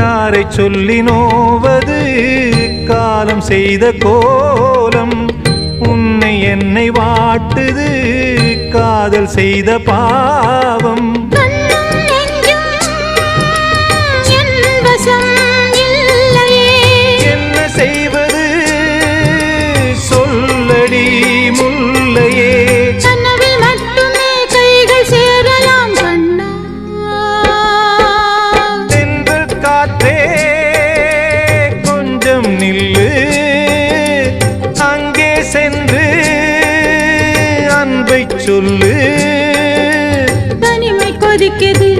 யாரை சொல்லி நோவது காலம் செய்த கோலம் உன்னை என்னை வாட்டுது காதல் செய்த பாவம் என்ன செய்வது சொல்லடி முல்லையே கனவில் மட்டுமே கைகள் சேரலாம் கண்ணா தென்றல் காற்றே கொஞ்சம் நில்லு அங்கே சென்று அன்பை சொல்லு தனிமை கொதிக்குது